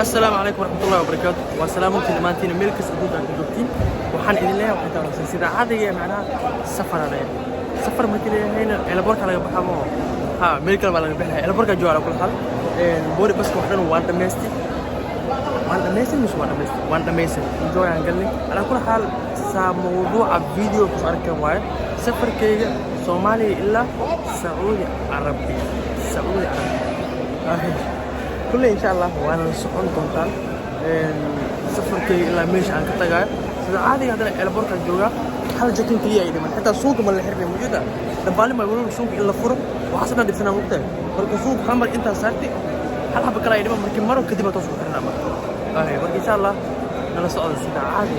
السلام عليكم ورحمة الله وبركاته وسلامكم دمانتين ميل كasta adduunka aad ku joogtiin waxaan idin leeyahay waxay tahay sida caadiga ah macnaha safar adeeg safar markii leeyahayna eelaboorka laga baxamo meel kale baa laga baxaya eelaboorka jooga kula hal boori baska waxdan waan dhameystay waan dhameystay enjoy aan galnay ala kula hal saa mawduuca video ku arkan waaye safarkayga Soomaaliya ilaa Saudi Arabia كله إن شاء الله وأنا سخن كونتان سفر كي إلى ميش عن كتاعي سيدا عادي هذا الألبورك الجوجا هذا جاكين كليه أيضا حتى سوق من الحرب موجودة دبالي ما يقولون سوق إلا فرق وحسنا دي سنة مقطع بركو سوق حمر أنت سارتي هل حب كلا أيضا مركي مرة كدي بتوصل كنا ما بركي إن شاء الله أنا سؤال سيدا عادي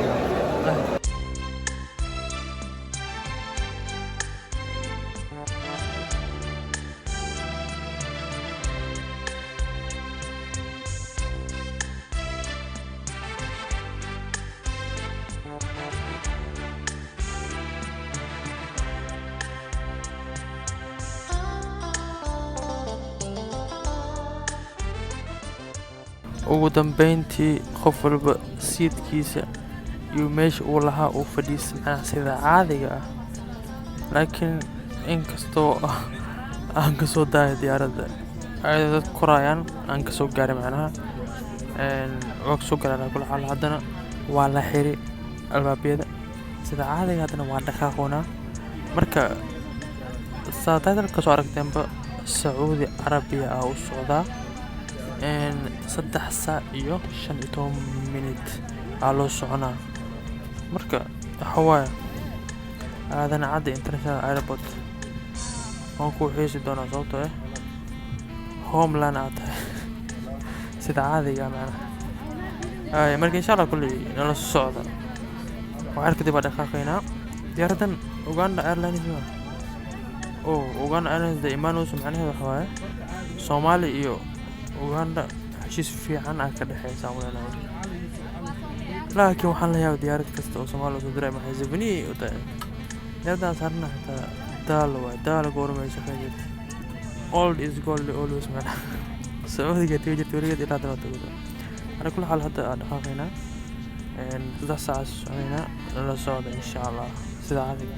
ugu dambeyntii qof walba siidkiisa iyo meesha uu lahaa uu fadhiisnaa sida caadiga ah laakiin inkastoo aan ka soo daayay diyaaradda ay dad korayaan aan ka soo gaaray macnaha waa soo gaarana kula xal haddana waa la xiri albaabiyada sida caadiga haddana waa dhaqaaqoona marka saadaadal ka soo aragteenba Saudi Arabia u socdaa saddex saac iyo 15 minute loo soconaa marka xawaaya aadana cadda international airport oo ku xiisi doona sababtoo ah homeland aad tahay sida caadiga macnaha marka insha Allah kulli nala socda waxaan kadib dhaqaaqaynaa diyaaradan Uganda Airlines Uganda Airlines da imaanayso macnaheedu waxa waaye Soomaali iyo Uganda heshiis fiican ka dhaxaysa walaalaha laakiin waxaan la yaabay diyaarad kasta oo Soomaaliya soo diray maxay zabani u tahay diyaaradaas harna xitaa daal goormaysa xajir old is gold always man Sacuudiga tijaariyada ilaa daba tago ana kula xal hadda dhaqaaqayna saddex saac soconayna la socda insha Allah sida caadiga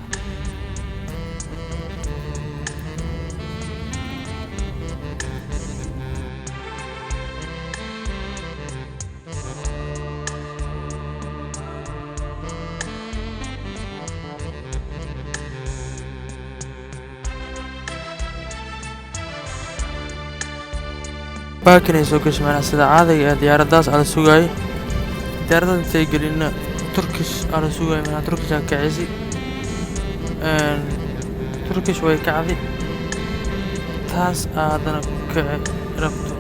باكن يسوقش معنا سيدا عادي ديارadaas على سوغاي ديارada intay gelina Turkish على سوغاي معنا Turkish كعيسي Turkish way kacdi taas aadana ka rabto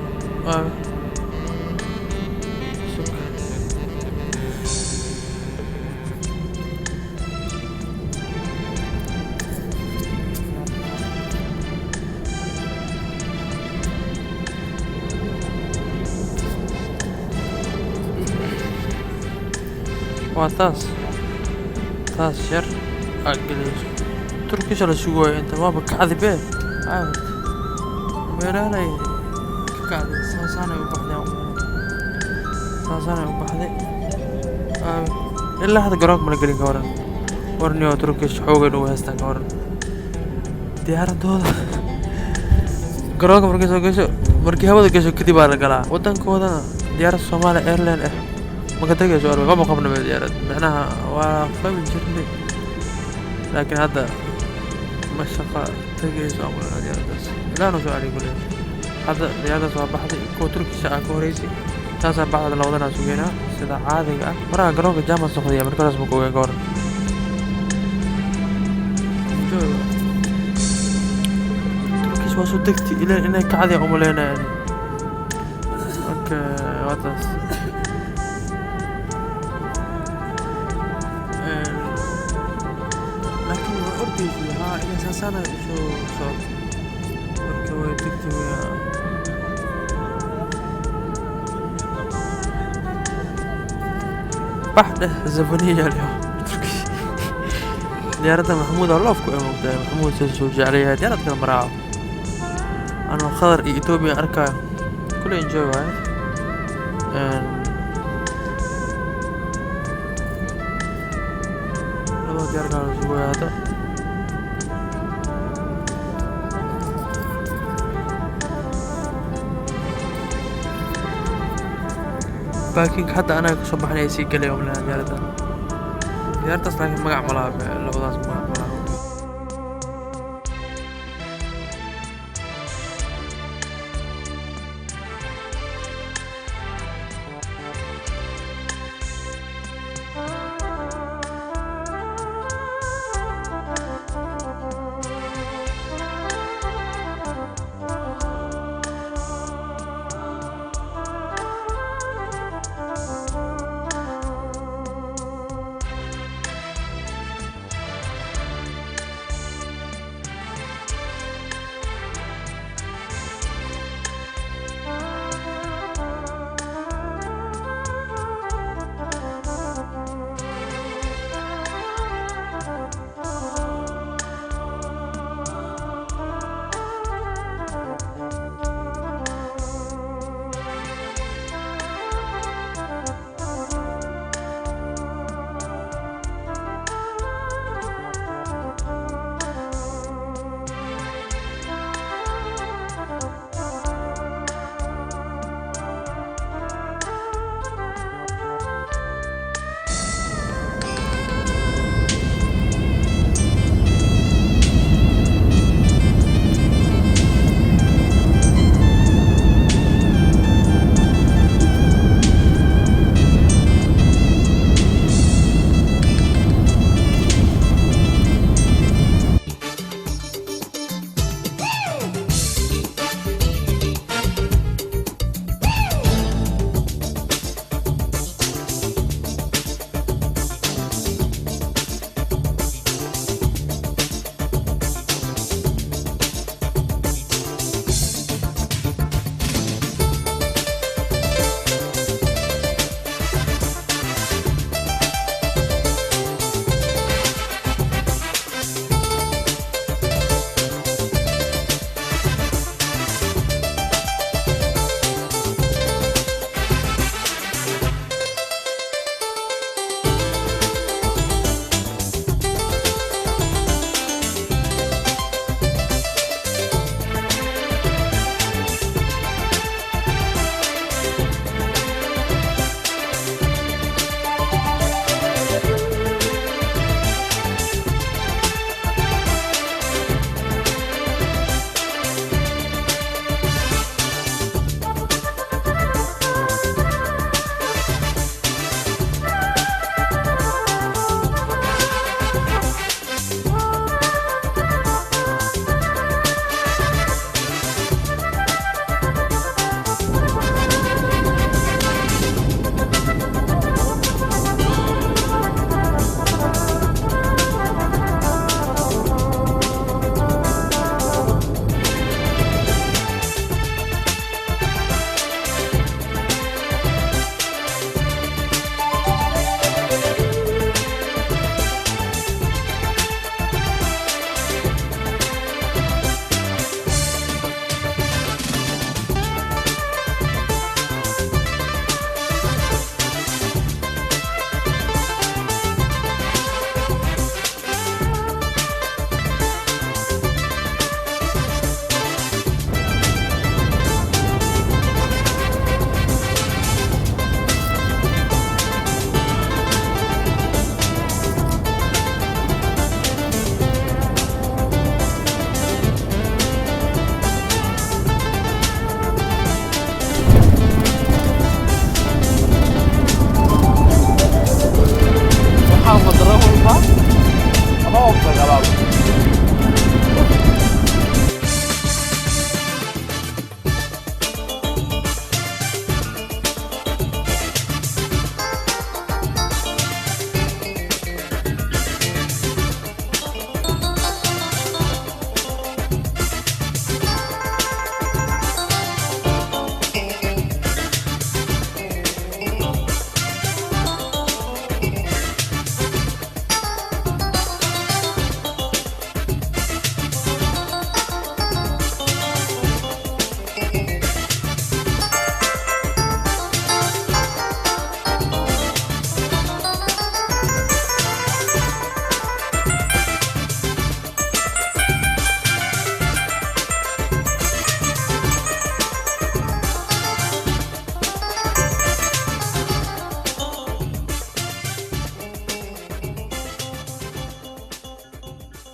واتاس شر أجلس تركيش على سوى أنت ما بكعذي به عارف ويرانا كعذي ساسانا وبحذي إلا هذا قراك من الجرين كورن ورنيو تركيش حوجن وهستان كورن ديار دول قراك مركي هذا كيسو كتير على قلا ودن كودنا ديار الصومال إيرلاين ما كتجي سؤال ما قبل من الديارات معناها وفهم جرني لكن هذا مشقة تجي سؤال من الديارات بس لا نسؤال يقول هذا ديارات سؤال بحثي كترك شاء كوريسي تاسع بعض الأوضاع سوينا سيدا عادي مرة قرأوا الجامعة السعودية من كل اسمه كوين قور تركيش واسو تكتي إلى إنك عادي عملنا يعني أوكي واتس ها إذا سنة شو صار مركوي تكتب يا بحده زبونية اليوم ديارة محمود الله في كوي محمود سوجي عليها ديارة كان براعة أنا خضر إيتوبيا أركا كله إنجوي واحد labada diyaar kala isugu yimaado baakinka hadda anaga kasoo baxnay ay sii galay umlaha diyaaradaas laakiin magac ma laha